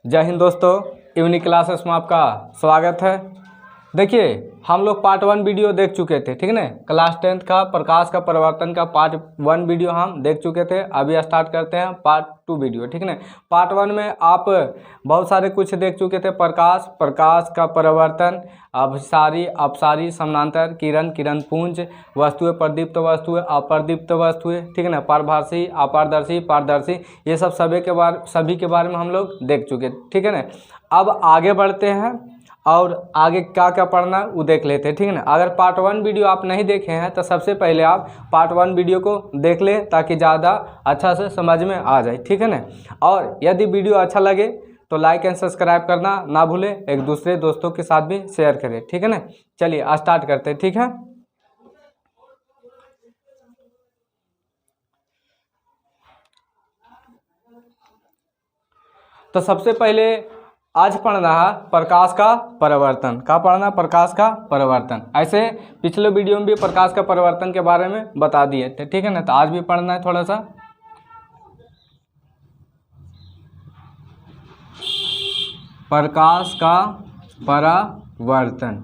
जय हिंद दोस्तों, evening classes में आपका स्वागत है। देखिए, हम लोग पार्ट 1 वीडियो देख चुके थे, ठीक है ना। क्लास 10th का प्रकाश का परिवर्तन का पार्ट 1 वीडियो हम देख चुके थे। अभी स्टार्ट करते हैं पार्ट 2 वीडियो, ठीक है ना। पार्ट 1 में आप बहुत सारे कुछ देख चुके थे। प्रकाश का परिवर्तन, अपसारी, समानांतर, किरण, किरण पुंज, वस्तुएं, प्रदीप्त वस्तुएं, अप्रदीप्त वस्तुएं, ठीक है ना। पारभासी, अपारदर्शी, पारदर्शी, ये सब सभी के बारे में हम लोग देख चुके, ठीक है ना। अब आगे बढ़ते हैं और आगे क्या क्या पढ़ना है वो देख लेते हैं, ठीक है ना। अगर पार्ट 1 वीडियो आप नहीं देखे हैं तो सबसे पहले आप पार्ट 1 वीडियो को देख लें ताकि ज़्यादा अच्छा से समझ में आ जाए, ठीक है ना। और यदि वीडियो अच्छा लगे तो लाइक एंड सब्सक्राइब करना ना भूलें, एक दूसरे दोस्तों के साथ भी शेयर करें, ठीक है ना। चलिए स्टार्ट करते हैं, ठीक है। तो सबसे पहले आज पढ़ना है प्रकाश का परिवर्तन। क्या पढ़ना? प्रकाश का परिवर्तन। ऐसे पिछले वीडियो में भी प्रकाश का परिवर्तन के बारे में बता दिए थे, ठीक है ना। तो आज भी पढ़ना है थोड़ा सा। प्रकाश का परिवर्तन,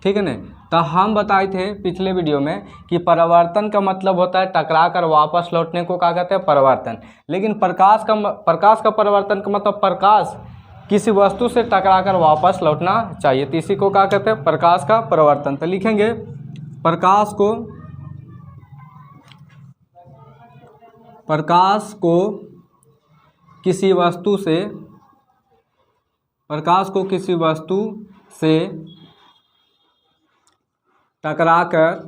ठीक है ना। तो हम बताए थे पिछले वीडियो में कि परिवर्तन का मतलब होता है टकरा कर वापस लौटने को क्या कहते हैं? परिवर्तन। लेकिन प्रकाश का परिवर्तन का मतलब प्रकाश किसी वस्तु से टकराकर वापस लौटना चाहिए, तो इसी को क्या कहते हैं? प्रकाश का परिवर्तन। तो लिखेंगे प्रकाश को किसी वस्तु से टकराकर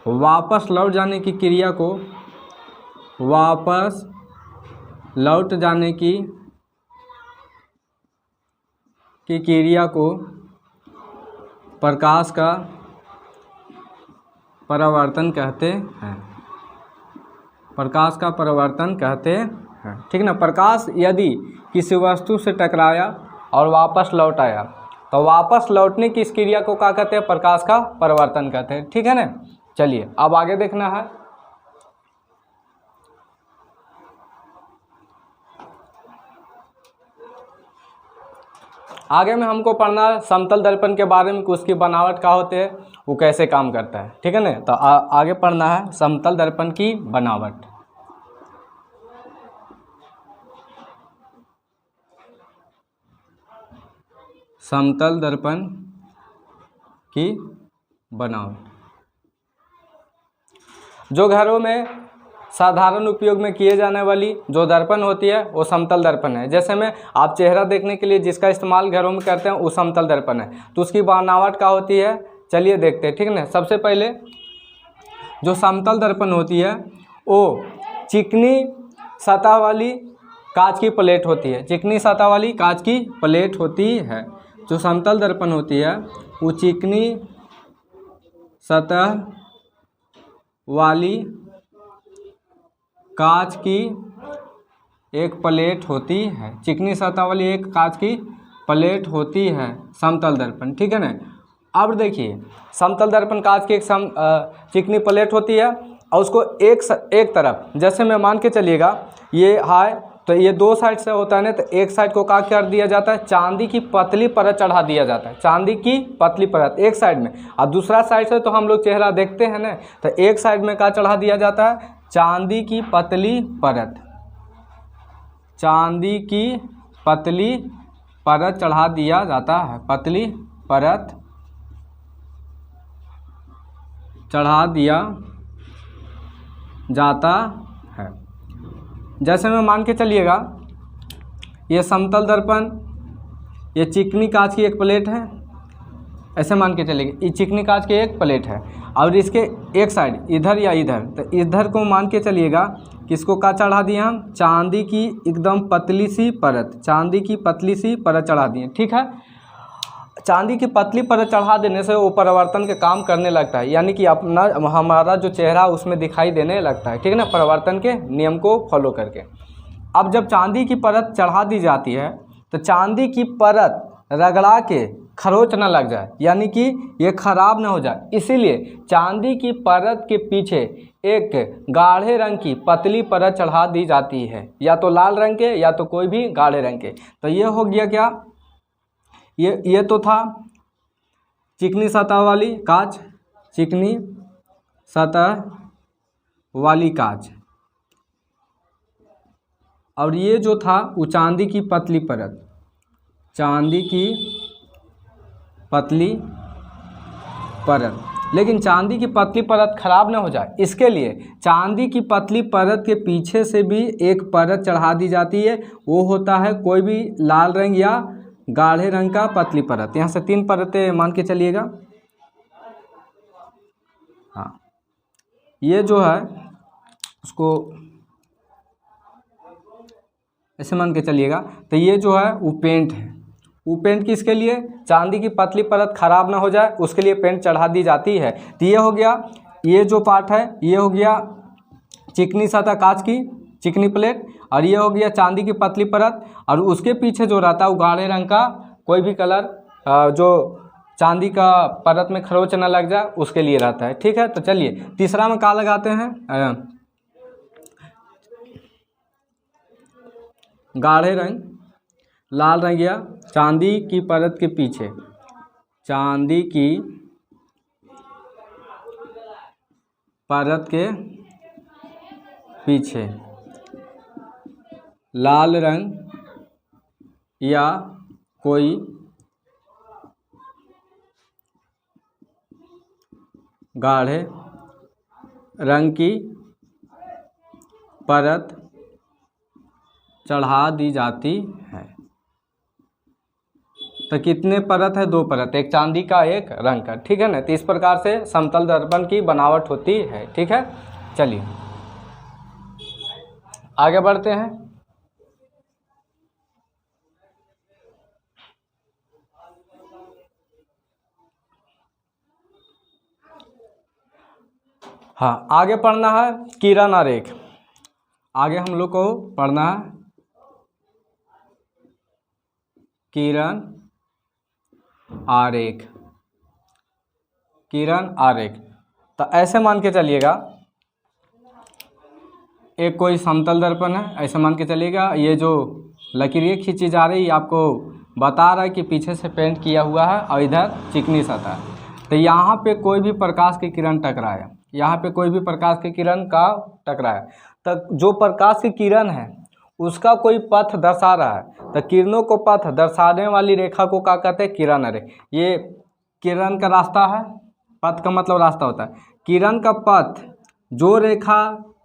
वापस लौट जाने की क्रिया को प्रकाश का परिवर्तन कहते हैं। प्रकाश का परिवर्तन कहते हैं, ठीक ना। प्रकाश यदि किसी वस्तु से टकराया और वापस लौट आया तो वापस लौटने की इस क्रिया को क्या कहते हैं? प्रकाश का परिवर्तन कहते हैं, ठीक है ना। चलिए अब आगे देखना है। आगे में हमको पढ़ना है समतल दर्पण के बारे में कि उसकी बनावट क्या होती है, वो कैसे काम करता है, ठीक है ना। तो आगे पढ़ना है समतल दर्पण की बनावट। समतल दर्पण की बनावट जो घरों में साधारण उपयोग में किए जाने वाली जो दर्पण होती है वो समतल दर्पण है। जैसे में आप चेहरा देखने के लिए जिसका इस्तेमाल घरों में करते हैं वो समतल दर्पण है। तो उसकी बनावट क्या होती है, चलिए देखते हैं, ठीक है ना। सबसे पहले जो समतल दर्पण होती है वो चिकनी सतह वाली कांच की प्लेट होती है। चिकनी सतह वाली कांच की प्लेट होती है। जो समतल दर्पण होती है वो चिकनी सतह वाली कांच की एक प्लेट होती है। चिकनी सतह वाली एक कांच की प्लेट होती है समतल दर्पण, ठीक है ना। अब देखिए समतल दर्पण कांच की एक चिकनी प्लेट होती है और उसको एक तरफ, जैसे मैं मान के चलिएगा ये है तो ये दो साइड से होता है ना, तो एक साइड को क्या कर दिया जाता है? चांदी की पतली परत चढ़ा दिया जाता है। चांदी की पतली परत एक साइड में, और दूसरा साइड से तो हम लोग चेहरा देखते हैं ना, तो एक साइड में क्या चढ़ा दिया जाता है? चांदी की पतली परत। चांदी की पतली परत चढ़ा दिया जाता है। पतली परत चढ़ा दिया जाता है। जैसे में मान के चलिएगा ये समतल दर्पण, ये चिकनी कांच की एक प्लेट है, ऐसे मान के चलिएगा ये चिकनी कांच की एक प्लेट है और इसके एक साइड इधर या इधर, तो इधर को मान के चलिएगा किसको का चढ़ा दिए हम? चांदी की एकदम पतली सी परत, चांदी की पतली सी परत चढ़ा दिए, ठीक है। चांदी की पतली परत चढ़ा देने से वो परिवर्तन के काम करने लगता है, यानी कि अपना हमारा जो चेहरा उसमें दिखाई देने लगता है, ठीक है ना, परिवर्तन के नियम को फॉलो करके। अब जब चांदी की परत चढ़ा दी जाती है तो चांदी की परत रगड़ा के खरोच ना लग जाए, यानी कि ये खराब ना हो जाए, इसीलिए चांदी की परत के पीछे एक गाढ़े रंग की पतली परत चढ़ा दी जाती है, या तो लाल रंग के या तो कोई भी गाढ़े रंग के। तो ये हो गया क्या, ये तो था चिकनी सतह वाली कांच, चिकनी सतह वाली कांच। और ये जो था वो चांदी की पतली परत, चांदी की पतली परत। लेकिन चांदी की पतली परत खराब ना हो जाए, इसके लिए चांदी की पतली परत के पीछे से भी एक परत चढ़ा दी जाती है, वो होता है कोई भी लाल रंग या गाढ़े रंग का पतली परत। यहाँ से 3 परतें मान के चलिएगा। हाँ, ये जो है उसको ऐसे मान के चलिएगा। तो ये जो है वो पेंट है, वो पेंट किसके लिए, चांदी की पतली परत खराब ना हो जाए उसके लिए पेंट चढ़ा दी जाती है। तो ये हो गया, ये जो पार्ट है ये हो गया चिकनी सतह कांच की चिकनी प्लेट, और ये हो गया चांदी की पतली परत। और उसके पीछे जो रहता है वो गाढ़े रंग का कोई भी कलर जो चांदी का परत में खरोंच ना लग जाए उसके लिए रहता है। ठीक है, तो चलिए तीसरा में क्या लगाते हैं, गाढ़े रंग लाल रंग या चांदी की परत के पीछे, चांदी की परत के पीछे लाल रंग या कोई गाढ़े रंग की परत चढ़ा दी जाती है। तो कितने परत है, 2 परत, एक चांदी का एक रंग का। ठीक है ना, तो इस प्रकार से समतल दर्पण की बनावट होती है। ठीक है, चलिए आगे बढ़ते हैं। हाँ, आगे पढ़ना है किरण आरेख। आगे हम लोग को पढ़ना है किरण आरेख, किरण आरेख। तो ऐसे मान के चलिएगा, एक कोई समतल दर्पण है, ऐसे मान के चलिएगा। ये जो लकीरें खींची जा रही है आपको बता रहा है कि पीछे से पेंट किया हुआ है और इधर चिकनी सतह। तो यहाँ पे कोई भी प्रकाश की किरण टकराए, यहाँ पे कोई भी प्रकाश की किरण का टकराए, तो जो प्रकाश की किरण है उसका कोई पथ दर्शा रहा है, तो किरणों को पथ दर्शाने वाली रेखा को क्या कहते हैं, किरण रेखा। ये किरण का रास्ता है, पथ का मतलब रास्ता होता है। किरण का पथ जो रेखा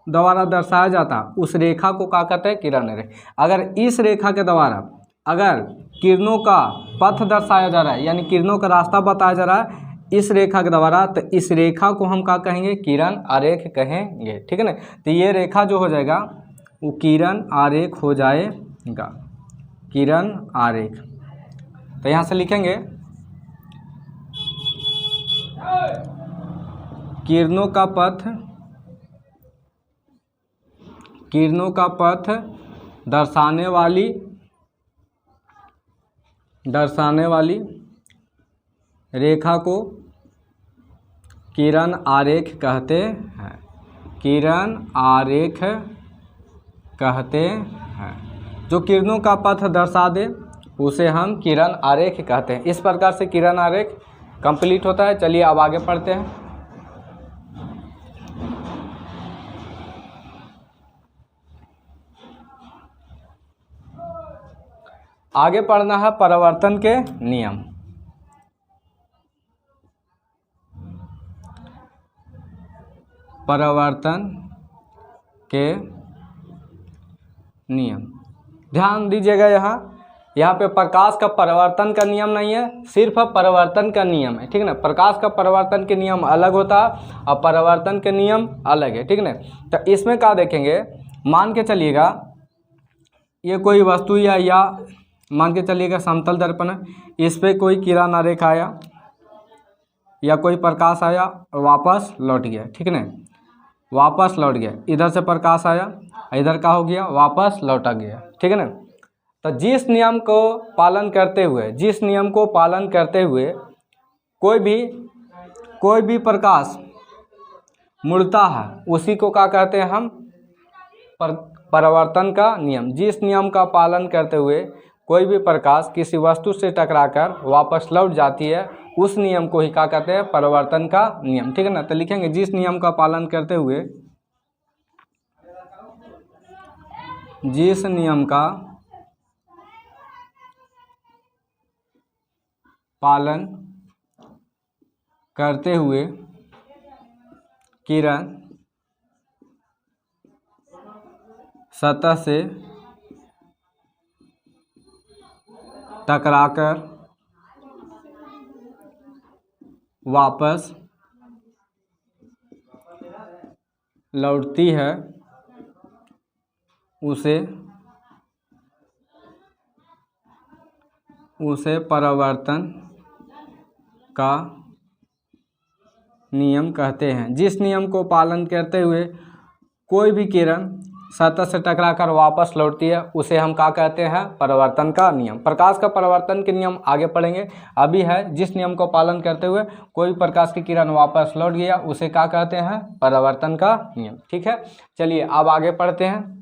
द्वारा दर्शाया जाता है उस रेखा को क्या कहते हैं, किरण रेखा। अगर इस रेखा के द्वारा अगर किरणों का पथ दर्शाया जा रहा है, यानी किरणों का रास्ता बताया जा रहा है इस रेखा के द्वारा, तो इस रेखा को हम क्या कहेंगे, किरण आरेख कहेंगे। ठीक है ना, तो ये रेखा जो हो जाएगा वो किरण आरेख हो जाएगा, किरण आरेख। तो यहाँ से लिखेंगे किरणों का पथ, किरणों का पथ दर्शाने वाली रेखा को किरण आरेख कहते हैं, किरण आरेख कहते हैं। जो किरणों का पथ दर्शा दे उसे हम किरण आरेख कहते हैं। इस प्रकार से किरण आरेख कंप्लीट होता है। चलिए अब आगे पढ़ते हैं। आगे पढ़ना है परावर्तन के नियम। परावर्तन के नियम, ध्यान दीजिएगा। यहाँ पे प्रकाश का परावर्तन का नियम नहीं है, सिर्फ परावर्तन का नियम है। ठीक है ना, प्रकाश का परावर्तन के नियम अलग होता है और परावर्तन के नियम अलग है। ठीक है ना, तो इसमें क्या देखेंगे, मान के चलिएगा ये कोई वस्तु या मान के चलिएगा समतल दर्पण है, इस पर कोई किरण आरेख आया या कोई प्रकाश आया और वापस लौट गया। ठीक है ना, वापस लौट गया, इधर से प्रकाश आया, इधर का हो गया, वापस लौटा गया। ठीक है ना, तो जिस नियम को पालन करते हुए कोई भी प्रकाश मुड़ता है उसी को क्या कहते हैं हम, परावर्तन का नियम। जिस नियम का पालन करते हुए कोई भी प्रकाश किसी वस्तु से टकराकर वापस लौट जाती है उस नियम को ही क्या कहते हैं, परावर्तन का नियम। ठीक है ना, तो लिखेंगे जिस नियम का पालन करते हुए, जिस नियम का पालन करते हुए किरण सतह से टकराकर वापस लौटती है उसे परावर्तन का नियम कहते हैं। जिस नियम को पालन करते हुए कोई भी किरण सतह से टकराकर वापस लौटती है उसे हम क्या कहते हैं, परावर्तन का नियम। प्रकाश का परावर्तन के नियम आगे पढ़ेंगे, अभी है जिस नियम को पालन करते हुए कोई प्रकाश की किरण वापस लौट गया उसे क्या कहते हैं, परावर्तन का नियम। ठीक है, चलिए अब आगे पढ़ते हैं।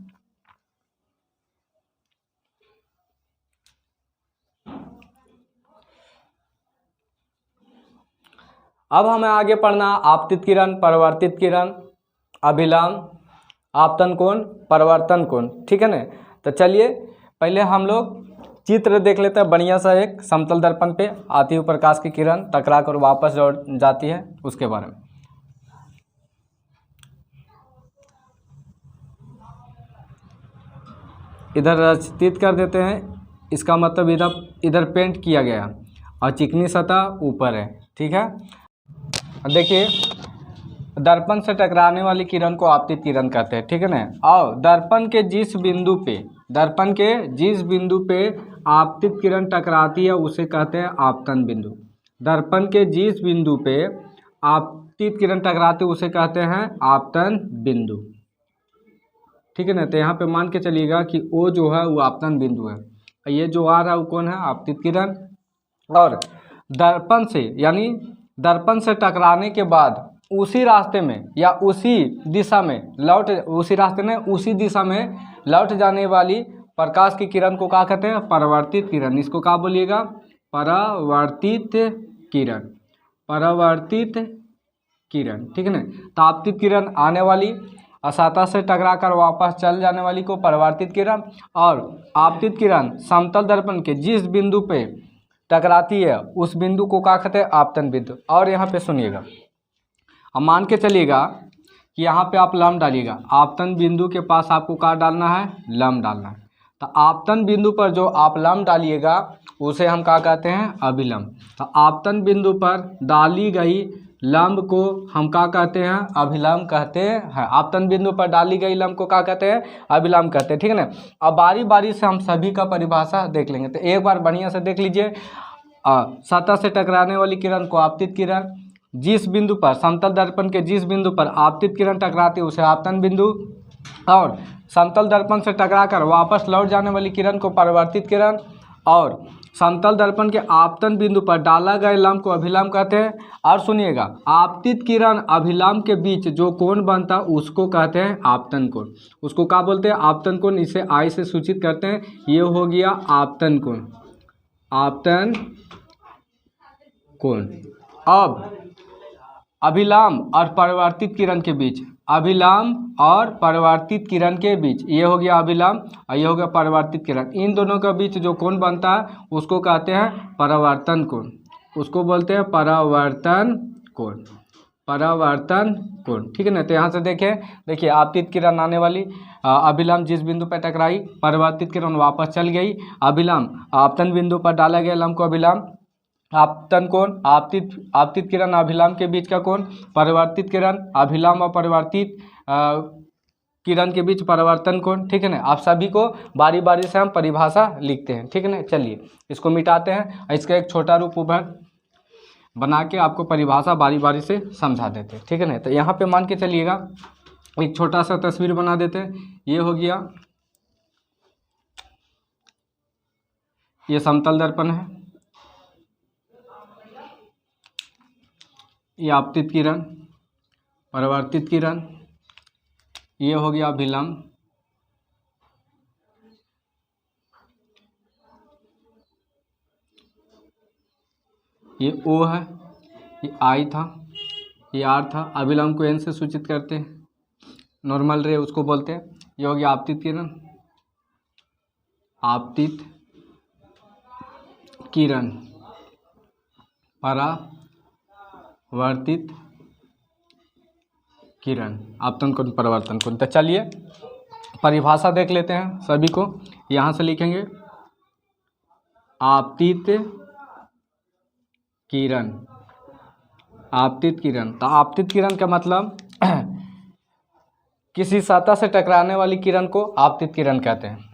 अब हमें आगे पढ़ना आपतित किरण, परावर्तित किरण, अभिलंब, आपतन कोण, परावर्तन कोण। ठीक है ना, तो चलिए पहले हम लोग चित्र देख लेते हैं बढ़िया सा। एक समतल दर्पण पे आती हुई प्रकाश की किरण टकरा कर वापस लौट जाती है उसके बारे में। इधर चित्रित कर देते हैं, इसका मतलब इधर पेंट किया गया और चिकनी सतह ऊपर है। ठीक है, देखिए दर्पण से टकराने वाली किरण को आपतित किरण कहते हैं। ठीक है ना, और दर्पण के जिस बिंदु पे आपतित किरण टकराती है उसे कहते हैं आपतन बिंदु। दर्पण के जिस बिंदु पे आपतित किरण टकराती है उसे कहते हैं आपतन बिंदु। ठीक है ना, तो यहाँ पे मान के चलिएगा कि ओ जो है वो आपतन बिंदु है, ये जो आ रहा है वो कौन है, आपतित किरण। और दर्पण से यानी दर्पण से टकराने के बाद उसी रास्ते में या उसी दिशा में लौट जाने वाली प्रकाश की किरण को क्या कहते हैं, परावर्तित किरण। इसको क्या बोलिएगा, परावर्तित किरण। ठीक है ना, तो आपतित किरण आने वाली सतह से टकराकर वापस चल जाने वाली को परावर्तित किरण, और आपतित किरण समतल दर्पण के जिस बिंदु पे टकराती है उस बिंदु को क्या कहते हैं, आपतन बिंदु। और यहाँ पे सुनिएगा, अब मान के चलिएगा कि यहाँ पे आप लंब डालिएगा, आपतन बिंदु के पास आपको क्या डालना है, लंब डालना है। तो आपतन बिंदु पर जो आप लंब डालिएगा उसे हम क्या कहते हैं, अभिलंब। तो आपतन बिंदु पर डाली गई लंब को हम क्या कहते हैं, अभिलंब कहते हैं। आपतन बिंदु पर डाली गई लंब को क्या कहते हैं, अभिलंब कहते हैं। ठीक है ना, अब बारी बारी से हम सभी का परिभाषा देख लेंगे। तो एक बार बढ़िया से देख लीजिए, सतह से टकराने वाली किरण को आपतित किरण, जिस बिंदु पर समतल दर्पण के जिस बिंदु पर आपतित किरण टकराती है उसे आपतन बिंदु, और समतल दर्पण से टकराकर वापस लौट जाने वाली किरण को परावर्तित किरण, और समतल दर्पण के आपतन बिंदु पर डाला गया लंब को अभिलंब कहते हैं। और सुनिएगा, आपतित किरण अभिलंब के बीच जो कोण बनता है उसको कहते हैं आपतन कोण। उसको क्या बोलते हैं, आपतन कोण। इसे आई से सूचित करते हैं, ये हो गया आपतन कोण, आपतन कोण। अब अभिलंब और परावर्तित किरण के बीच, अभिलंब और परावर्तित किरण के बीच, ये हो गया अभिलंब और ये हो गया परावर्तित किरण, इन दोनों के बीच जो कोण बनता है उसको कहते हैं परावर्तन कोण। उसको बोलते हैं परावर्तन कोण, परावर्तन कोण। ठीक है ना, तो यहाँ से देखिए आपतित किरण आने वाली, अभिलंब जिस बिंदु पर टकराई, परावर्तित किरण वापस चल गई, अभिलंब आपतन बिंदु पर डाला गया लंब को अभिलंब, आपतन कोण, आपतित किरण अभिलंब के बीच का कोण, परावर्तित किरण अभिलंब और परावर्तित किरण के बीच परावर्तन कोण। ठीक है ना, आप सभी को बारी बारी से हम परिभाषा लिखते हैं। ठीक है ना, चलिए इसको मिटाते हैं, इसका एक छोटा रूप बना के आपको परिभाषा बारी बारी से समझा देते हैं। ठीक है ना, तो यहाँ पे मान के चलिएगा एक छोटा सा तस्वीर बना देते हैं। ये हो गया, ये समतल दर्पण है, ये आपतित किरण, परावर्तित किरण, ये हो गया अभिलंब, ये O है, ये I था, ये R था। अभिलंब को N से सूचित करते हैं, नॉर्मल रे उसको बोलते हैं। ये हो गया आपतित किरण, आपतित किरण, परावर्तित किरण, आपतन कोण परावर्तन कोण। तो चलिए परिभाषा देख लेते हैं सभी को। यहाँ से लिखेंगे आपतित किरण, आपतित किरण। तो आपतित किरण का मतलब किसी सतह से टकराने वाली किरण को आपतित किरण कहते हैं।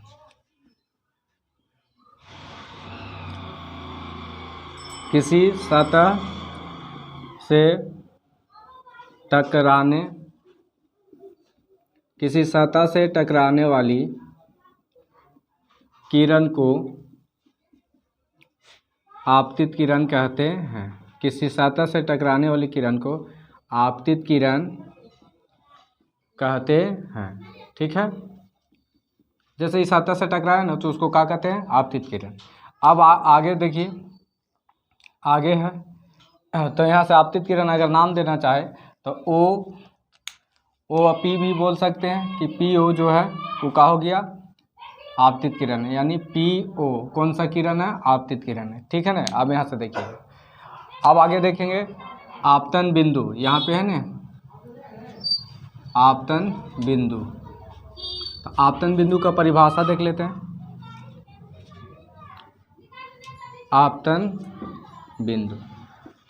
किसी सतह से टकराने, किसी सतह से टकराने वाली किरण को आपतित किरण कहते हैं। किसी सतह से टकराने वाली किरण को आपतित किरण कहते हैं। ठीक है, जैसे इस सतह से टकराए ना तो उसको क्या कहते हैं, आपतित किरण। अब आगे देखिए, आगे है तो यहाँ से आपतित किरण अगर नाम देना चाहे तो ओ पी भी बोल सकते हैं कि पी ओ जो है वो क्या हो गया, आपतित किरण है, यानी पी ओ कौन सा किरण है, आपतित किरण है। ठीक है ना। अब यहाँ से देखिए, अब आगे देखेंगे आपतन बिंदु, यहाँ पे है ना आपतन बिंदु। तो आपतन बिंदु का परिभाषा देख लेते हैं। आपतन बिंदु,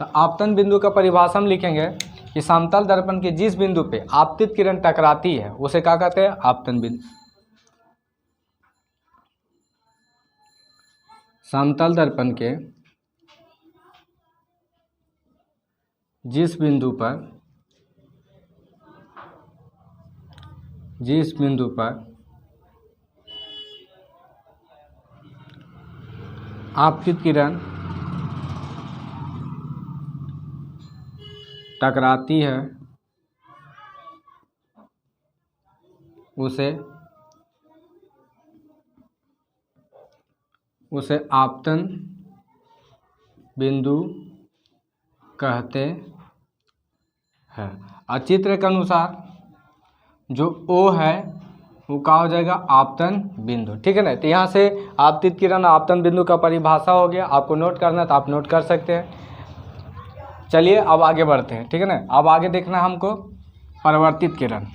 तो आपतन बिंदु का परिभाषा हम लिखेंगे कि समतल दर्पण के जिस बिंदु पे आपतित किरण टकराती है उसे क्या कहते हैं, आपतन बिंदु। समतल दर्पण के जिस बिंदु पर आपतित किरण टकराती है उसे आपतन बिंदु कहते हैं। और चित्र के अनुसार जो O है वो क्या हो जाएगा, आपतन बिंदु। ठीक है ना। तो यहाँ से आपतित किरण आपतन बिंदु का परिभाषा हो गया। आपको नोट करना है तो आप नोट कर सकते हैं। चलिए अब आगे बढ़ते हैं। ठीक है ना। अब आगे देखना हमको परावर्तित किरण।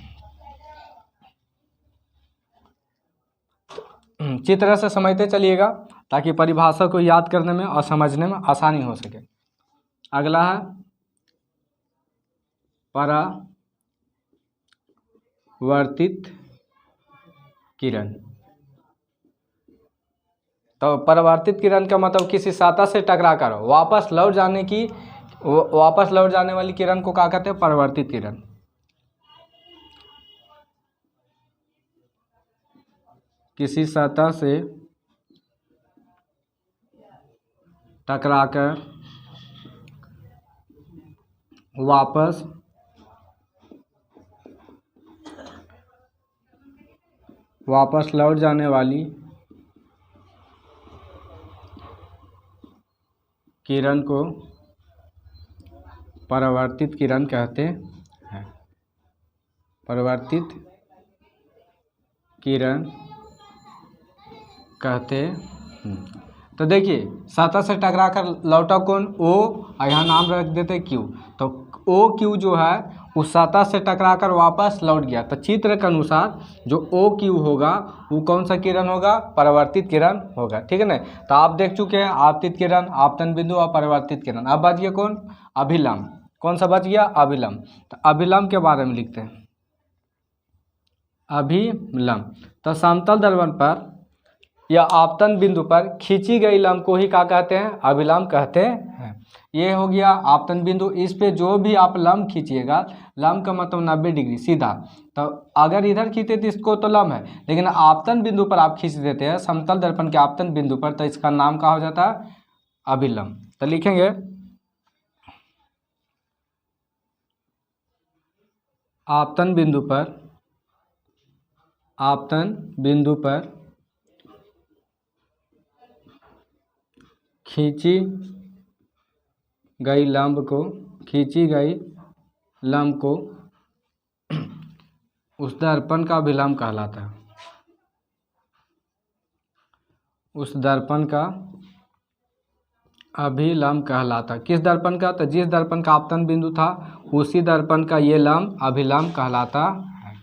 चित्र से समझते चलिएगा ताकि परिभाषा को याद करने में और समझने में आसानी हो सके। अगला है परावर्तित किरण। तो परावर्तित किरण का मतलब किसी सतह से टकराकर वापस लौट जाने वाली किरण को क्या कहते हैं, परावर्तित किरण। किसी सतह से टकराकर वापस लौट जाने वाली किरण को परावर्तित किरण कहते हैं। परावर्तित किरण कहते हैं। तो देखिए सतह से टकराकर लौटा कौन, O, और यहाँ नाम रख देते Q। तो OQ जो है उस सतह से टकराकर वापस लौट गया। तो चित्र के अनुसार जो OQ होगा वो कौन सा किरण होगा, परावर्तित किरण होगा। ठीक है ना। तो आप देख चुके हैं आपतित किरण, आपतन बिंदु और परावर्तित किरण। अब बच गया कौन, अभिलंब। कौन सा बच गया, अभिलंब। तो अभिलंब के बारे में लिखते हैं। अभिलंब तो समतल दर्पण पर या आपतन बिंदु पर खींची गई लंब को ही क्या कहते हैं, अभिलंब कहते हैं। ये हो गया आपतन बिंदु। इस पे जो भी आप लंब खींचिएगा, लंब का मतलब 90 डिग्री सीधा। तो अगर इधर खींचे तो इसको तो लंब है, लेकिन आपतन बिंदु पर आप खींच देते हैं समतल दर्पण के आपतन बिंदु पर, तो इसका नाम क्या हो जाता है, अभिलंब। तो लिखेंगे आपतन बिंदु पर खींची गई लंब को उस दर्पण का अभिलंब कहलाता है। उस दर्पण का अभिलंब कहलाता। किस दर्पण का? तो जिस दर्पण का आपतन बिंदु था उसी दर्पण का ये लंब अभिलंब कहलाता है।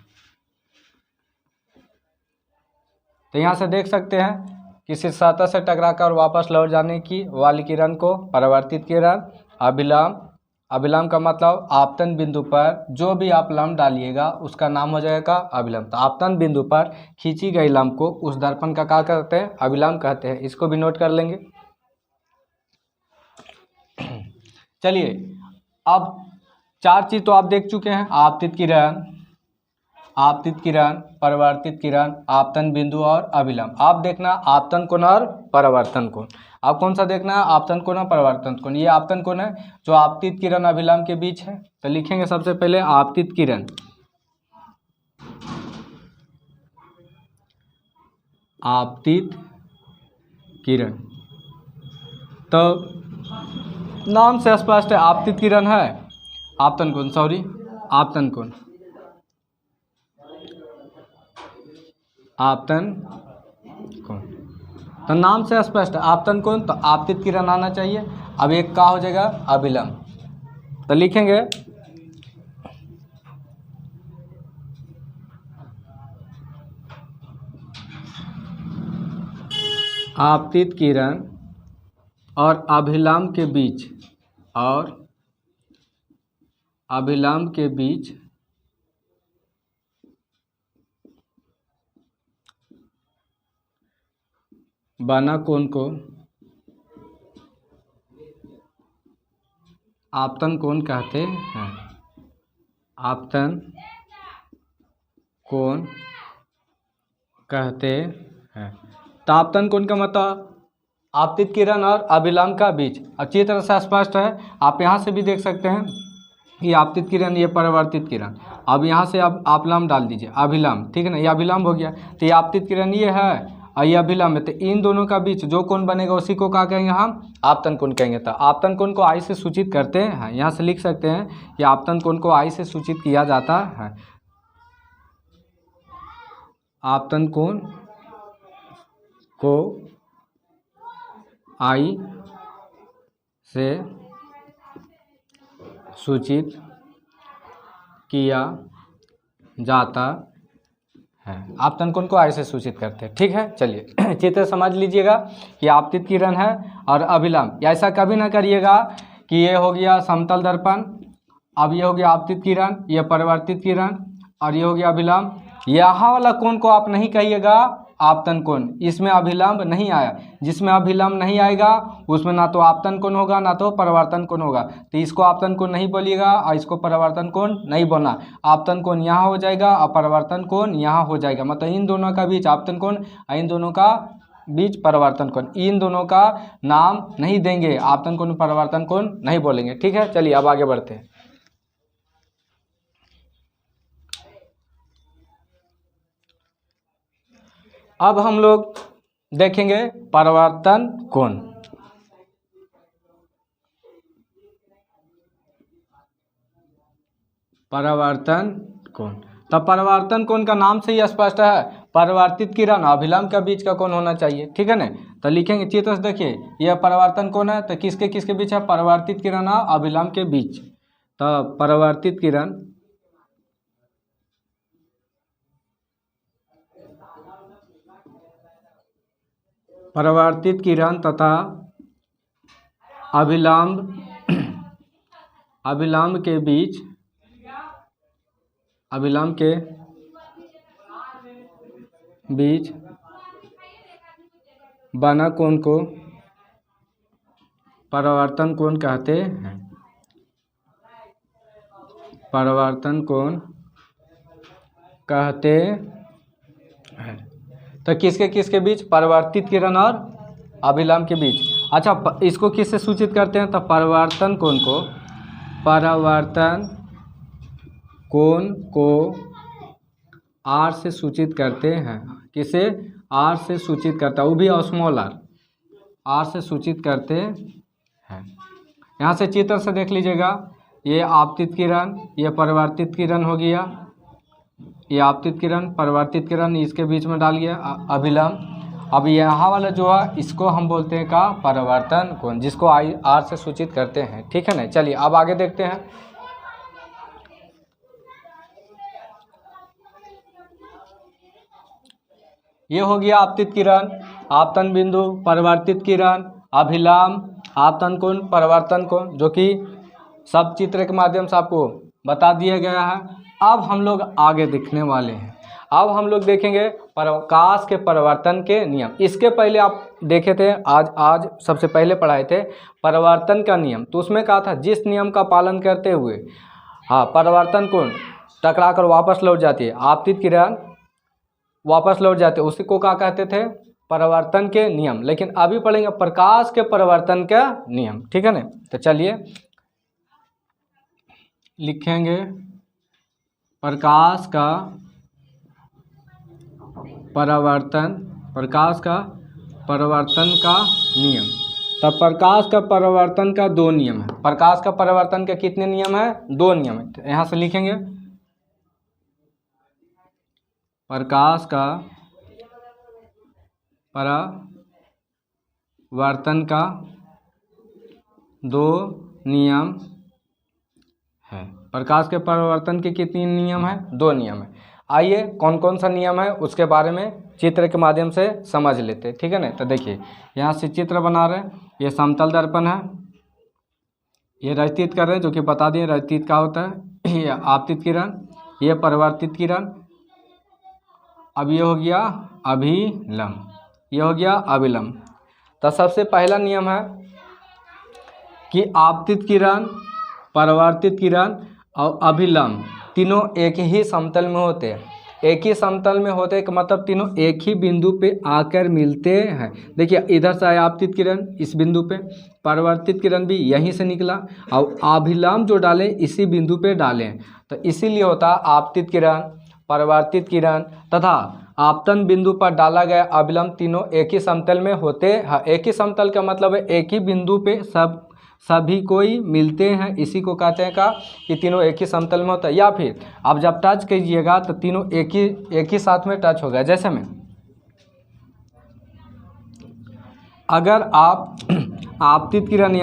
तो यहाँ से देख सकते हैं किसी सतह से टकराकर वापस लौट जाने की वाली किरण को परावर्तित किरण, अभिलंब का मतलब आपतन बिंदु पर जो भी आप लंब डालिएगा उसका नाम हो जाएगा अभिलंब। तो आपतन बिंदु पर खींची गई लंब को उस दर्पण का क्या कहते हैं? अभिलंब कहते हैं। इसको भी नोट कर लेंगे। चलिए, अब 4 चीज तो आप देख चुके हैं, आपतित किरण, परावर्तित किरण, आपतन बिंदु और अभिलंब। आप देखना आपतन कोण और परावर्तन कोण। आप कौन सा देखना है? आपतन कोण और परावर्तन कोण। ये आपतन कोण है जो आपतित किरण अभिलंब के बीच है। तो लिखेंगे सबसे पहले आपतित किरण, तो नाम से स्पष्ट है आपतित किरण है, आपतन कोण तो नाम से स्पष्ट है आपतन कोण, तो आपतित किरण आना चाहिए। अब एक का हो जाएगा अभिलंब। तो लिखेंगे आपतित किरण और अभिलंब के बीच बना कोण को आपतन कोण कहते हैं। आपतन कोण कहते हैं। तो आपतन कोण का मतलब आपतित किरण और अभिलंब का बीच। अच्छी तरह से स्पष्ट है। आप यहाँ से भी देख सकते हैं, ये आपतित किरण, ये परावर्तित किरण। अब यहाँ से आप लंब डाल दीजिए अभिलंब, ठीक है ना, ये अभिलंब हो गया। तो ये आपतित किरण ये है और ये अभिलंब है। तो इन दोनों का बीच जो कोण बनेगा उसी को क्या कहेंगे? हम आपतन कोण कहेंगे। तो आपतन कोण को आई से सूचित करते हैं। यहाँ से लिख सकते हैं कि आपतन कोण को आई से सूचित किया जाता है। आपतन कोण को आई से सूचित किया जाता है। आपतन कोण को आई से सूचित करते हैं। ठीक है, चलिए चित्र समझ लीजिएगा कि आपतित किरण है और अभिलंब। ऐसा कभी ना करिएगा कि ये हो गया समतल दर्पण, अब ये हो गया आपतित किरण, ये परावर्तित किरण और ये हो गया अभिलंब। यहाँ वाला कोण को आप नहीं कहिएगा आपतन कोण, इसमें अभिलंब नहीं आया। जिसमें अभिलंब नहीं आएगा उसमें ना तो आपतन कोण होगा ना तो परावर्तन कोण होगा। तो इसको आपतन कोण नहीं बोलिएगा और इसको परावर्तन कोण नहीं बोलना। आपतन कोण यहाँ हो जाएगा और परावर्तन कोण यहाँ हो जाएगा। मतलब इन दोनों का बीच आपतन कोण, इन दोनों का बीच परावर्तन कोण। इन दोनों का नाम नहीं देंगे, आपतन कोण परावर्तन कोण नहीं बोलेंगे। ठीक है, चलिए अब आगे बढ़ते हैं। अब हम लोग देखेंगे परावर्तन कोण। परावर्तन कोण, तो परावर्तन कोण का नाम से ही स्पष्ट है, परावर्तित किरण अभिलंब के बीच का कोण होना चाहिए। ठीक है ना, तो लिखेंगे चित्र से देखिए, यह परावर्तन कोण है तो किसके किसके बीच है? परावर्तित किरण और अभिलंब के बीच। तो परावर्तित किरण तथा अभिलंब के बीच बना कोण को परावर्तन कोण कहते हैं। परावर्तन कोण कहते हैं। तो किसके किसके बीच? परावर्तित किरण और अभिलंब के बीच। अच्छा, इसको किससे सूचित करते हैं? तो परावर्तन कोण को आर से सूचित करते हैं। किसे? आर से सूचित करता है, वो भी स्मॉल आर से सूचित करते हैं। यहाँ से चित्र से देख लीजिएगा, ये आपतित किरण, ये परावर्तित किरण हो गया, ये आपतित किरण परावर्तित किरण, इसके बीच में डाल गया अभिलंब। अब यहाँ वाला जो है इसको हम बोलते हैं का परावर्तन कोण, जिसको आर से सूचित करते हैं। ठीक है ना। चलिए अब आगे देखते हैं। ये हो गया आपतित किरण, आपतन बिंदु, परावर्तित किरण, अभिलंब, आपतन कोण, परावर्तन कोण, जो कि सब चित्र के माध्यम से आपको बता दिया गया है। अब हम लोग आगे देखने वाले हैं। अब हम लोग देखेंगे प्रकाश के परावर्तन के नियम। इसके पहले आप देखे थे, आज सबसे पहले पढ़ाए थे परावर्तन का नियम। तो उसमें कहा था जिस नियम का पालन करते हुए परावर्तन कोण टकरा कर वापस लौट जाती है, आपतित किरण वापस लौट जाते, उसी को क्या कहते थे? परावर्तन के नियम। लेकिन अभी पढ़ेंगे प्रकाश के परावर्तन का नियम। ठीक है ना। तो चलिए लिखेंगे प्रकाश का परावर्तन, प्रकाश का परावर्तन का नियम। तब प्रकाश का परावर्तन का दो नियम है। प्रकाश का परावर्तन के कितने नियम है? दो नियम है। तो यहाँ से लिखेंगे प्रकाश का परावर्तन का दो नियम है। प्रकाश के परावर्तन के कितने नियम है? दो नियम है। आइए कौन कौन सा नियम है उसके बारे में चित्र के माध्यम से समझ लेते हैं। ठीक है ना। तो देखिए यहाँ से चित्र बना रहे हैं, ये समतल दर्पण है, ये रजतीत कर रहे हैं, जो कि बता दिए रजतीत क्या होता है। ये आपतित किरण, ये परावर्तित किरण। अब ये हो गया अभिलंब, ये हो गया अभिलंब। तो सबसे पहला नियम है कि आपतित किरण, परावर्तित किरण और अभिलंब तीनों एक ही समतल में होते हैं। एक ही समतल में होते का मतलब तीनों एक ही बिंदु पे आकर मिलते हैं। देखिए इधर से आया आपतित किरण इस बिंदु पे, परावर्तित किरण भी यहीं से निकला और अभिलंब जो डाले इसी बिंदु पे डाले। तो इसीलिए होता है आपतित किरण, परावर्तित किरण तथा आपतन बिंदु पर डाला गया अभिलंब तीनों एक ही समतल में होते हैं। एक ही समतल का मतलब है एक ही बिंदु पे सभी कोई मिलते हैं, इसी को कहते हैं का कि तीनों एक ही समतल में होता है। या फिर आप जब टच कीजिएगा तो तीनों एक ही साथ में टच हो गया। जैसे में अगर आप आपतित किरण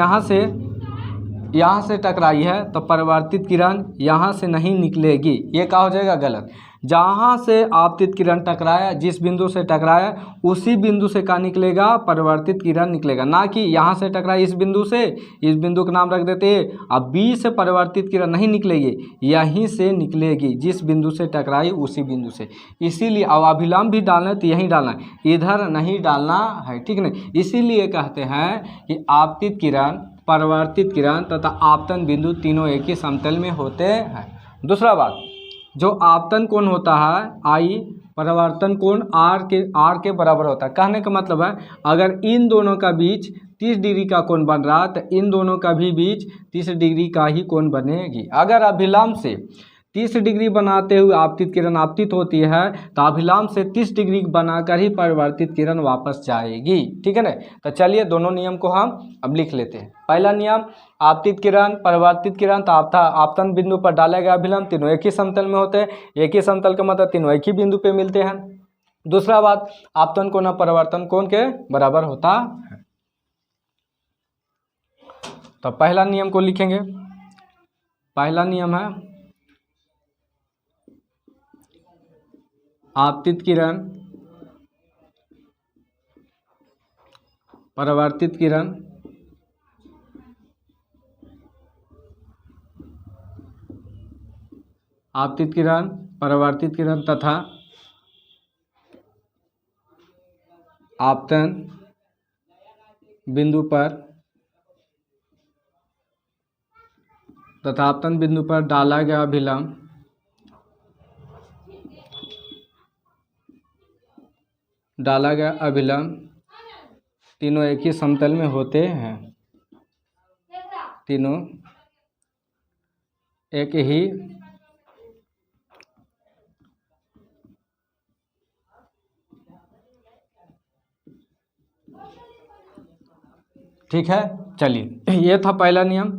यहाँ से टकराई है तो परावर्तित किरण यहाँ से नहीं निकलेगी, ये क्या हो जाएगा? गलत। जहाँ से आपतित किरण टकराया, जिस बिंदु से टकराया उसी बिंदु से क्या निकलेगा? परावर्तित किरण निकलेगा। ना कि यहाँ से टकराई इस बिंदु से, इस बिंदु का नाम रख देते हैं। अब बी से परावर्तित किरण नहीं निकलेगी, यहीं से निकलेगी, जिस बिंदु से टकराई उसी बिंदु से। इसीलिए अब अभिलंब भी डालना है तो यहीं डालना है, इधर नहीं डालना है। ठीक है ना। इसीलिए कहते हैं कि आपतित किरण, परावर्तित किरण तथा आपतन बिंदु तीनों एक ही समतल में होते हैं। दूसरा बात, जो आपतन कोण होता है आई, परावर्तन कोण आर के बराबर होता है। कहने का मतलब है अगर इन दोनों का बीच 30 डिग्री का कोण बन रहा है तो इन दोनों का भी बीच 30 डिग्री का ही कोण बनेगी। अगर अभिलंब से 30 डिग्री बनाते हुए आपतित किरण आपतित होती है तो अभिलंब से 30 डिग्री बनाकर ही परावर्तित किरण वापस जाएगी। ठीक है ना। तो चलिए दोनों नियम को हम अब लिख लेते हैं। पहला नियम आपतित किरण, परावर्तित किरण तो आपतन बिंदु पर डाला गया अभिलंब तीनों एक ही समतल में होते हैं। एक ही समतल का मतलब तीनों एक ही बिंदु पे मिलते हैं। दूसरा बात, आपतन कोण परावर्तन कोण के बराबर होता है। तो पहला नियम को लिखेंगे। पहला नियम है आपतित किरण, परावर्तित किरण आपतित किरण, परावर्तित किरण तथा आपतन बिंदु पर डाला गया अभिलंब तीनों एक ही समतल में होते हैं। तीनों एक ही ठीक है। चलिए, ये था पहला नियम।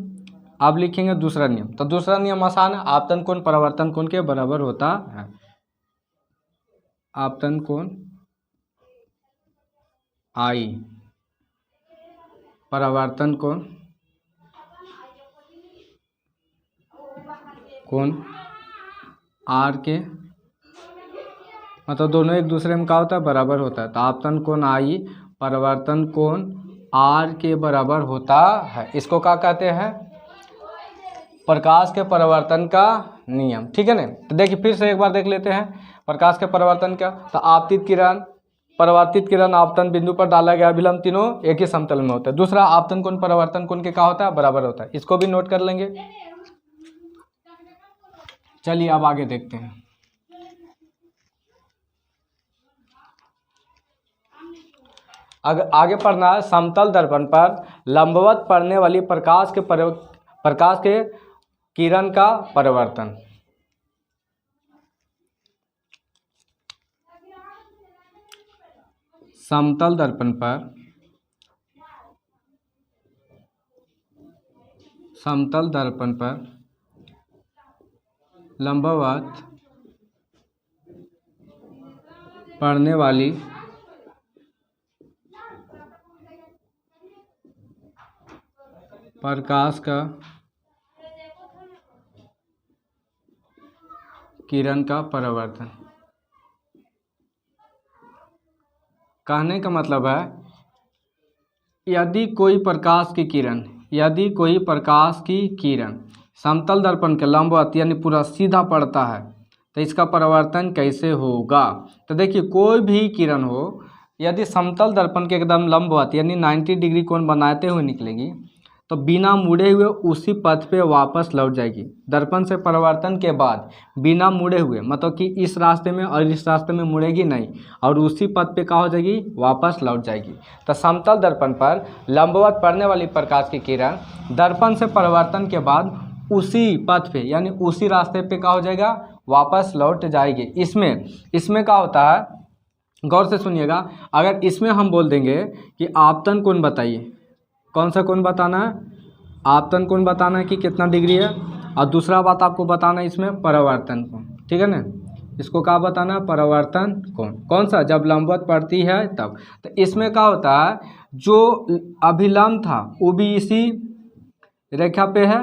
अब लिखेंगे दूसरा नियम। तो दूसरा नियम आसान है, आपतन कोण परावर्तन कोण के बराबर होता है। आपतन कोण आई परावर्तन कोण आर के, मतलब दोनों एक दूसरे में क्या होता है, बराबर होता है। तो आपतन कोण आई परावर्तन कोण आर के बराबर होता है। इसको क्या कहते हैं, प्रकाश के परावर्तन का नियम। ठीक है ना। तो देखिए फिर से एक बार देख लेते हैं प्रकाश के परावर्तन का। तो आपतित किरण, परावर्तित किरण आपतन बिंदु पर डाला गया अभिलंब तीनों एक ही समतल में होता है। दूसरा आपतन कोण परावर्तन कोण के क्या होता है, बराबर होता है। इसको भी नोट कर लेंगे। चलिए अब आगे देखते हैं। आगे पढ़ना है, समतल दर्पण पर लंबवत पड़ने वाली प्रकाश के किरण का परावर्तन। समतल दर्पण पर लंबवत पड़ने वाली प्रकाश का किरण का परावर्तन। कहने का मतलब है, यदि कोई प्रकाश की किरण समतल दर्पण के लंबवत यानी पूरा सीधा पड़ता है तो इसका परावर्तन कैसे होगा। तो देखिए कोई भी किरण हो, यदि समतल दर्पण के एकदम लंबवत यानी 90 डिग्री कोण बनाते हुए निकलेगी तो बिना मुड़े हुए उसी पथ पे वापस लौट जाएगी। दर्पण से परावर्तन के बाद बिना मुड़े हुए, मतलब कि इस रास्ते में और इस रास्ते में मुड़ेगी नहीं और उसी पथ पे क्या हो जाएगी, वापस लौट जाएगी। तो समतल दर्पण पर लंबवत पड़ने वाली प्रकाश की किरण दर्पण से परावर्तन के बाद उसी पथ पे यानी उसी रास्ते पे क्या हो जाएगा, वापस लौट जाएगी। इसमें क्या होता है, गौर से सुनिएगा। अगर इसमें हम बोल देंगे कि आपतन कोण बताइए, कौन सा कोण बताना है, आपतन कोण बताना है कि कितना डिग्री है, और दूसरा बात आपको बताना है इसमें परावर्तन कोण। ठीक है ना। इसको क्या बताना है, परावर्तन कोण। कौन सा, जब लंबवत पड़ती है तब। तो इसमें क्या होता है, जो अभिलंब था वो भी इसी रेखा पे है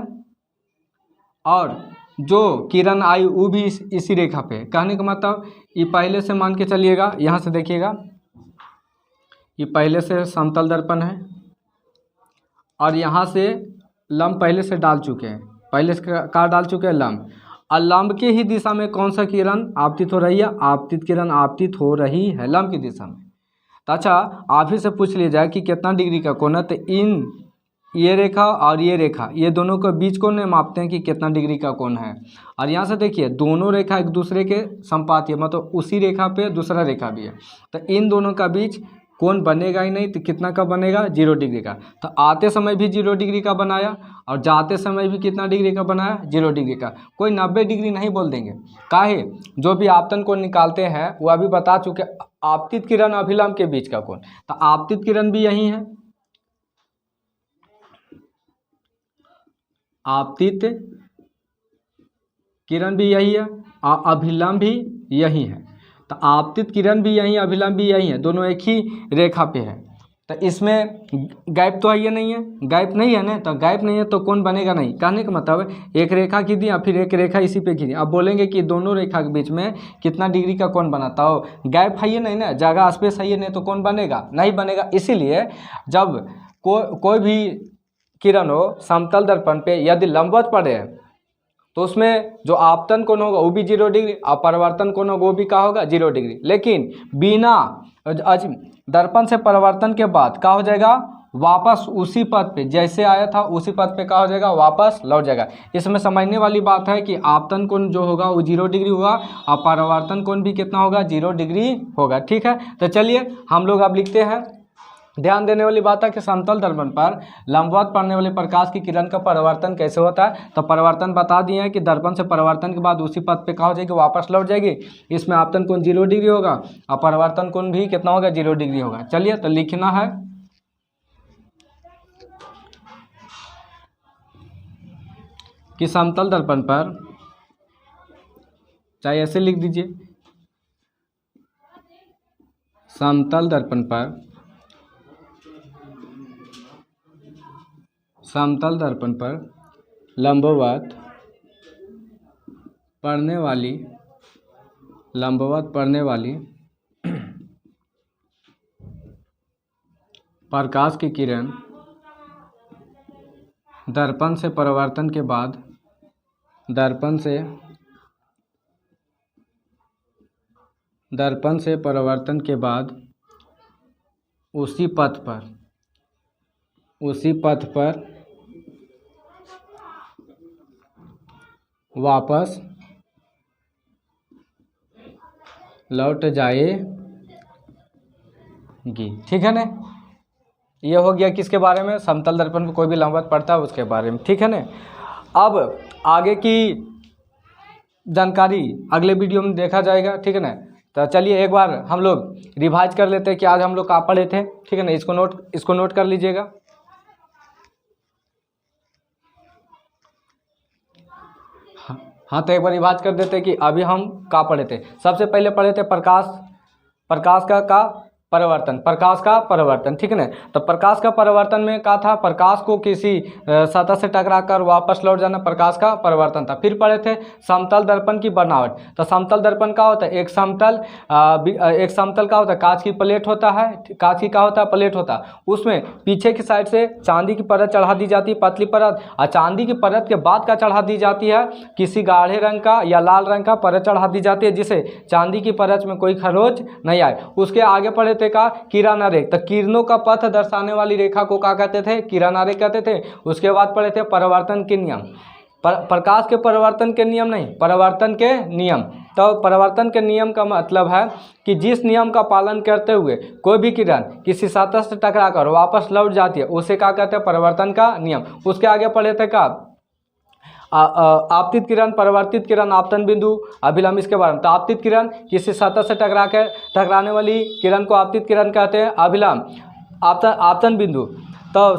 और जो किरण आई वो भी इसी रेखा पे है। कहने का मतलब ये पहले से मान के चलिएगा, यहाँ से देखिएगा, ये पहले से समतल दर्पण है और यहाँ से लंब पहले से डाल चुके हैं, पहले से क्या डाल चुके हैं, लंब। और लंब के ही दिशा में कौन सा किरण आपतित हो रही है, आपतित किरण आपतित हो रही है लंब की दिशा में। तो अच्छा आप ही से पूछ लिया जाए कि कितना डिग्री का कोण है, तो ये रेखा और ये रेखा, ये दोनों के बीच कोण मापते हैं कि कितना डिग्री का कोण है। और यहाँ से देखिए दोनों रेखा एक दूसरे के संपाती है, मतलब उसी रेखा पे दूसरा रेखा भी है। तो इन दोनों का बीच कोण बनेगा ही नहीं, तो कितना का बनेगा, 0 डिग्री का। तो आते समय भी 0 डिग्री का बनाया और जाते समय भी कितना डिग्री का बनाया, 0 डिग्री का। कोई 90 डिग्री नहीं बोल देंगे। काहे, जो भी आपतन कोण निकालते हैं वो अभी बता चुके, आपतित किरण अभिलंब के बीच का कोण। तो आपतित किरण भी यही है, आपतित किरण भी यही है और अभिलंब भी यही है। तो आपतित किरण भी यही, अभिलंब भी यही है, दोनों एक ही रेखा पे है। तो इसमें गैप तो है ये नहीं है, गैप नहीं है ना, तो गैप नहीं है तो कोण बनेगा नहीं। कहने का मतलब एक रेखा खींची और फिर एक रेखा इसी पे खींची, अब बोलेंगे कि दोनों रेखा के बीच में कितना डिग्री का कोण बनाता हो, गैप है ये नहीं ना, जगह स्पेस है ये नहीं, तो कोण बनेगा नहीं, बनेगा। इसीलिए जब कोई भी किरण हो समतल दर्पण पे यदि लंबवत पड़े तो उसमें जो आपतन कोण होगा वो भी 0 डिग्री और परावर्तन कोण होगा वो भी क्या होगा, 0 डिग्री। लेकिन बिना दर्पण से परावर्तन के बाद क्या हो जाएगा, वापस उसी पथ पे जैसे आया था उसी पथ पे क्या हो जाएगा, वापस लौट जाएगा। इसमें समझने वाली बात है कि आपतन कोण जो होगा वो 0 डिग्री होगा और परावर्तन कोण भी कितना होगा, 0 डिग्री होगा। ठीक है। तो चलिए हम लोग अब लिखते हैं। ध्यान देने वाली बात है कि समतल दर्पण पर लंबवत पड़ने वाले प्रकाश की किरण का परावर्तन कैसे होता है। तो परावर्तन बता दिए हैं कि दर्पण से परावर्तन के बाद उसी पथ पे कहाँ हो जाएगी, वापस लौट जाएगी। इसमें आपतन कोण 0 डिग्री होगा और परावर्तन कोण भी कितना होगा, 0 डिग्री होगा। चलिए तो लिखना है, कि समतल दर्पण पर, चाहे ऐसे लिख दीजिए, समतल दर्पण पर, समतल दर्पण पर लंबवत पड़ने वाली, लंबवत पड़ने वाली प्रकाश की किरण दर्पण से परावर्तन के बाद, दर्पण से परावर्तन के बाद उसी पथ पर वापस लौट जाएगी। ठीक है ना, ये हो गया किसके बारे में, समतल दर्पण में कोई भी लंबवत पड़ता है उसके बारे में। ठीक है ना, अब आगे की जानकारी अगले वीडियो में देखा जाएगा। ठीक है ना, तो चलिए एक बार हम लोग रिवाइज कर लेते हैं कि आज हम लोग कहाँ पढ़े थे। ठीक है ना, इसको नोट कर लीजिएगा। हाँ, तो एक बार रिवाइज कर देते हैं कि अभी हम कहाँ पढ़े थे। सबसे पहले पढ़े थे प्रकाश का परावर्तन। ठीक है ना, तो प्रकाश का परावर्तन में क्या था, प्रकाश को किसी सतह से टकराकर वापस लौट जाना प्रकाश का परावर्तन था। फिर पढ़े थे समतल दर्पण की बनावट। तो समतल दर्पण क्या होता है, एक समतल क्या होता है, कांच की प्लेट होता है, कांच की क्या होता है, प्लेट होता है। उसमें पीछे की साइड से चांदी की परत चढ़ा दी जाती है, पतली परत, और चांदी की परत के बाद क्या चढ़ा दी जाती है, किसी गाढ़े रंग का या लाल रंग का परत चढ़ा दी जाती है, जिससे चांदी की परत में कोई खरोंच नहीं आए। उसके आगे पढ़े थे का किरण रेखा। तो किरणों का पथ दर्शाने वाली रेखा को क्या कहते थे, किरण रेखा कहते थे। उसके बाद पढ़े थे परावर्तन के नियम, प्रकाश के परावर्तन के नियम नहीं, परावर्तन के नियम। तो परावर्तन के नियम का मतलब है कि जिस नियम का पालन करते हुए कोई भी किरण किसी सतह से टकराकर वापस लौट जाती है उसे क्या कहते हैं, परावर्तन का नियम। उसके आगे पढ़े थे का आपतित किरण, परावर्तित किरण, आपतन बिंदु, अभिलंब, इसके बारे में। तो आपतित किरण किसी सतह से टकराने वाली किरण को आपतित किरण कहते हैं। अभिलंब, आपतन बिंदु, तो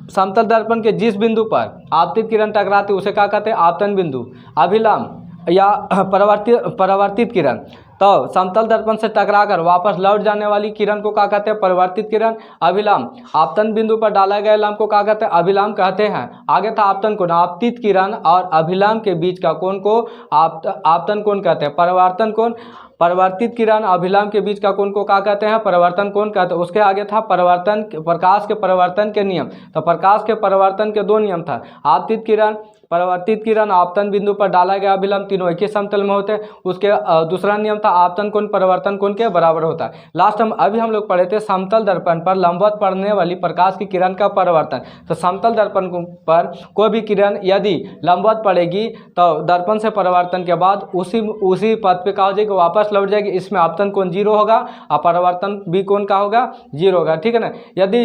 समतल दर्पण के जिस बिंदु पर आपतित किरण टकराती है उसे क्या कहते हैं, आपतन बिंदु। अभिलंब या परावर्तित किरण, तो समतल दर्पण से टकराकर वापस लौट जाने वाली किरण को क्या कहते हैं, परावर्तित किरण। अभिलंब, आपतन बिंदु पर डाला गया लंब को क्या कहते हैं, अभिलंब कहते हैं। आगे था आपतन कोण, आपतित किरण और अभिलंब के बीच का कोण को आपतन कोण कहते हैं। परावर्तन कोण, परावर्तित किरण अभिलंब के बीच का कोण को क्या कहते हैं, परावर्तन कोण कहते हैं। उसके आगे था प्रकाश के परावर्तन के नियम। तो प्रकाश के परावर्तन के दो नियम था, आपतित किरण, परावर्तित किरण, आपतन बिंदु पर डाला गया अभिलंब, तीनों एक ही समतल में होते हैं। उसके दूसरा नियम था आपतन कोण परावर्तन कोण के बराबर होता है। लास्ट अभी हम लोग पढ़े थे समतल दर्पण पर लंबवत पड़ने वाली प्रकाश की किरण का परावर्तन। तो समतल दर्पण पर कोई भी किरण यदि लंबवत पड़ेगी तो दर्पण से परावर्तन के बाद उसी पथ पे क्या हो जाएगी, वापस लौट जाएगी। इसमें आपतन कोण 0 होगा और परावर्तन भी कोण का होगा, 0 होगा। ठीक है ना, यदि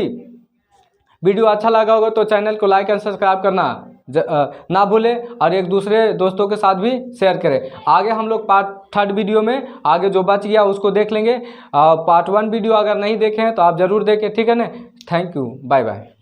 वीडियो अच्छा लगा होगा तो चैनल को लाइक एंड सब्सक्राइब करना ना भूलें और एक दूसरे दोस्तों के साथ भी शेयर करें। आगे हम लोग पार्ट 3 वीडियो में आगे जो बच गया उसको देख लेंगे। पार्ट 1 वीडियो अगर नहीं देखे हैं तो आप ज़रूर देखें। ठीक है ना, थैंक यू, बाय बाय।